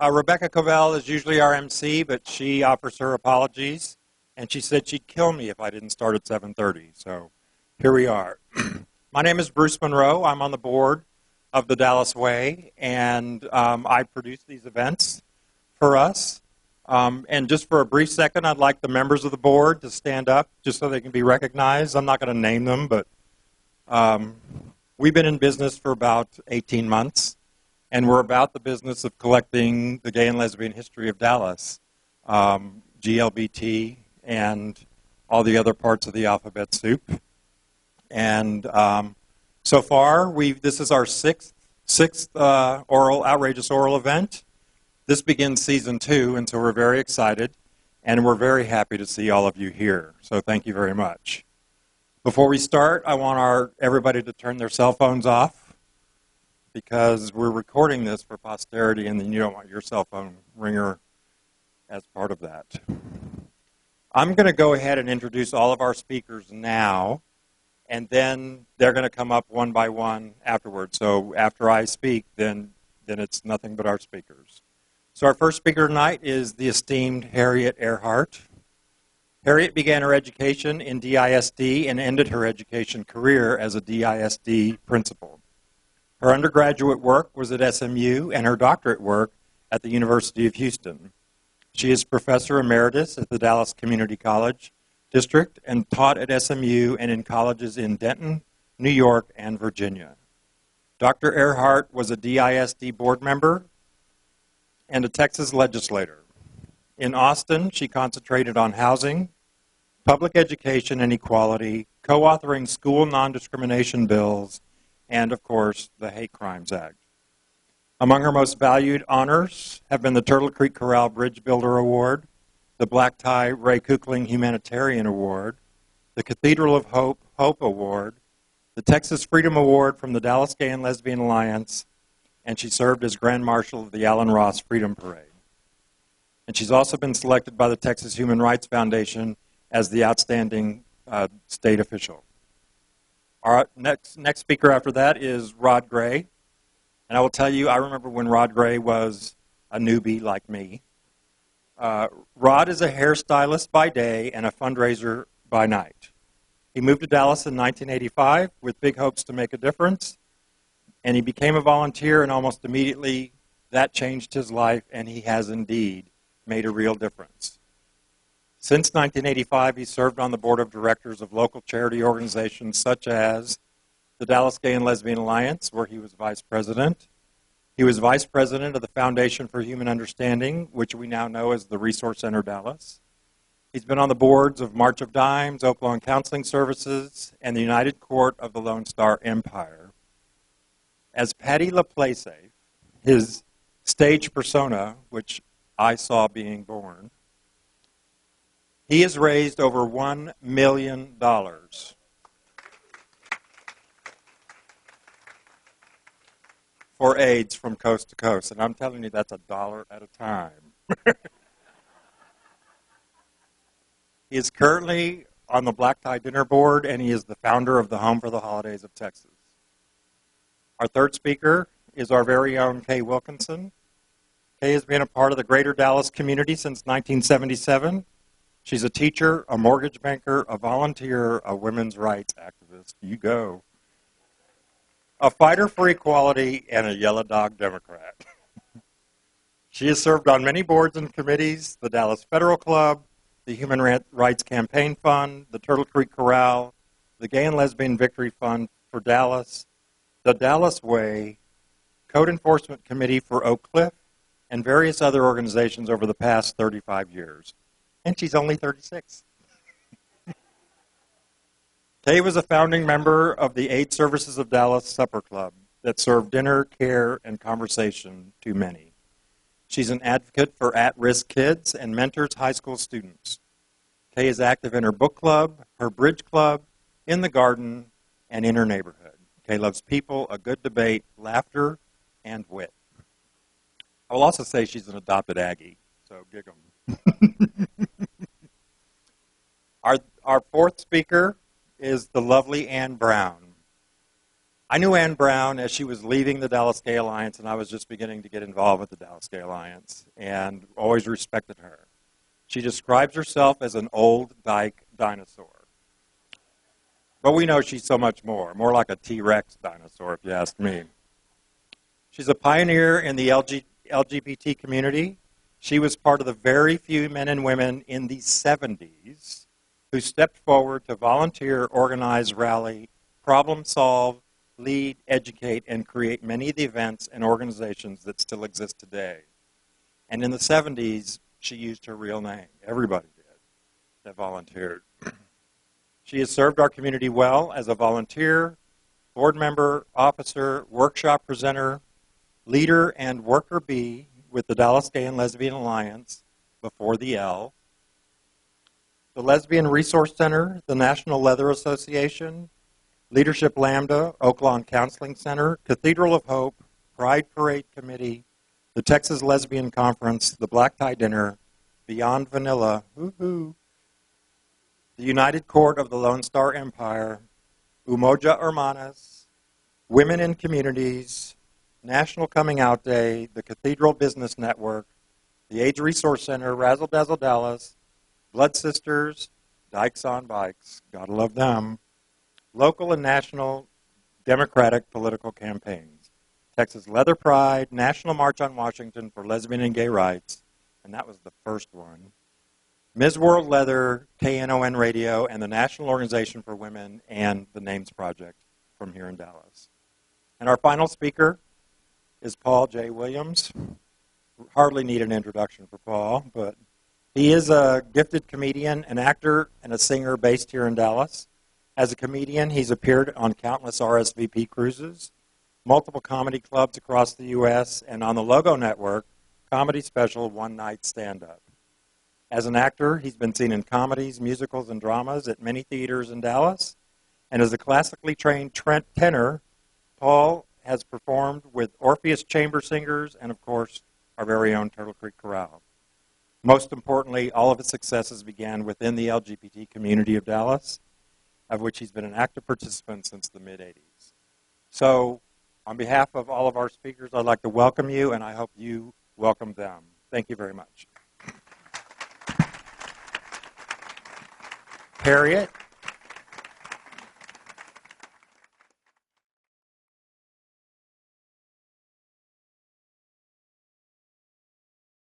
Rebecca Covell is usually our MC, but she offers her apologies, and she said she'd kill me if I didn't start at 7:30. So here we are. My name is Bruce Monroe. I'm on the board of the Dallas Way, and I produce these events for us. And just for a brief second, I'd like the members of the board to stand up just so they can be recognized. I'm not going to name them, but we've been in business for about 18 months. And we're about the business of collecting the gay and lesbian history of Dallas, GLBT, and all the other parts of the alphabet soup. And so far, this is our sixth outrageous oral event. This begins season 2, and so we're very excited, and we're very happy to see all of you here. So thank you very much. Before we start, I want everybody to turn their cell phones off, because we're recording this for posterity, and then you don't want your cell phone ringer as part of that. I'm going to go ahead and introduce all of our speakers now, and then they're going to come up one by one afterwards. So after I speak, then it's nothing but our speakers. So our first speaker tonight is the esteemed Harriet Earhart. Harriet began her education in DISD and ended her education career as a DISD principal. Her undergraduate work was at SMU and her doctorate work at the University of Houston. She is Professor Emeritus at the Dallas Community College District and taught at SMU and in colleges in Denton, New York, and Virginia. Dr. Earhart was a DISD board member and a Texas legislator. In Austin, she concentrated on housing, public education and equality, co-authoring school non-discrimination bills, and, of course, the Hate Crimes Act. Among her most valued honors have been the Turtle Creek Corral Bridge Builder Award, the Black Tie Ray Kukling Humanitarian Award, the Cathedral of Hope Award, the Texas Freedom Award from the Dallas Gay and Lesbian Alliance, and she served as Grand Marshal of the Allen Ross Freedom Parade. And she's also been selected by the Texas Human Rights Foundation as the Outstanding State Official. Our next speaker after that is Rod Gray. And I will tell you, I remember when Rod Gray was a newbie like me. Rod is a hairstylist by day and a fundraiser by night. He moved to Dallas in 1985 with big hopes to make a difference. And he became a volunteer, and almost immediately that changed his life, and he has indeed made a real difference. Since 1985, he served on the board of directors of local charity organizations such as the Dallas Gay and Lesbian Alliance, where he was vice president. He was vice president of the Foundation for Human Understanding, which we now know as the Resource Center Dallas. He's been on the boards of March of Dimes, Oaklawn Counseling Services, and the United Court of the Lone Star Empire. As Patty LaPlace, his stage persona, which I saw being born, he has raised over $1 million for AIDS from coast to coast. And I'm telling you, that's $1 at a time. He is currently on the Black Tie Dinner Board, and he is the founder of the Home for the Holidays of Texas. Our third speaker is our very own Kay Wilkinson. Kay has been a part of the greater Dallas community since 1977. She's a teacher, a mortgage banker, a volunteer, a women's rights activist. You go. A fighter for equality, and a yellow dog Democrat. She has served on many boards and committees, the Dallas Federal Club, the Human Rights Campaign Fund, the Turtle Creek Corral, the Gay and Lesbian Victory Fund for Dallas, the Dallas Way, Code Enforcement Committee for Oak Cliff, and various other organizations over the past 35 years. And she's only 36. Kay was a founding member of the AIDS Services of Dallas Supper Club that served dinner, care, and conversation to many. She's an advocate for at-risk kids and mentors high school students. Kay is active in her book club, her bridge club, in the garden, and in her neighborhood. Kay loves people, a good debate, laughter, and wit. I will also say she's an adopted Aggie, so gig 'em. Our fourth speaker is the lovely Ann Brown. I knew Ann Brown as she was leaving the Dallas Gay Alliance, and I was just beginning to get involved with the Dallas Gay Alliance, and always respected her. She describes herself as an old dyke dinosaur. But we know she's so much more like a T-Rex dinosaur, if you ask me. She's a pioneer in the LGBT community. She was part of the very few men and women in the 70s who stepped forward to volunteer, organize, rally, problem solve, lead, educate, and create many of the events and organizations that still exist today. And in the 70s, she used her real name. Everybody did that volunteered. She has served our community well as a volunteer, board member, officer, workshop presenter, leader, and worker bee with the Dallas Gay and Lesbian Alliance, before the L, the Lesbian Resource Center, the National Leather Association, Leadership Lambda, Oaklawn Counseling Center, Cathedral of Hope, Pride Parade Committee, the Texas Lesbian Conference, the Black Tie Dinner, Beyond Vanilla, woohoo, the United Court of the Lone Star Empire, Umoja Hermanas, Women in Communities, National Coming Out Day, the Cathedral Business Network, the AIDS Resource Center, Razzle Dazzle Dallas, Blood Sisters, Dykes on Bikes, gotta love them, local and national Democratic political campaigns, Texas Leather Pride, National March on Washington for Lesbian and Gay Rights, and that was the first one, Ms. World Leather, KNON Radio, and the National Organization for Women, and the Names Project from here in Dallas. And our final speaker is Paul J. Williams. Hardly need an introduction for Paul, but he is a gifted comedian, an actor, and a singer based here in Dallas. As a comedian, he's appeared on countless RSVP cruises, multiple comedy clubs across the U.S., and on the Logo Network, comedy special One Night Stand-Up. As an actor, he's been seen in comedies, musicals, and dramas at many theaters in Dallas. And as a classically trained tenor, Paul has performed with Orpheus Chamber Singers and, of course, our very own Turtle Creek Chorale. Most importantly, all of his successes began within the LGBT community of Dallas, of which he's been an active participant since the mid-'80s. So, on behalf of all of our speakers, I'd like to welcome you, and I hope you welcome them. Thank you very much. Harriet,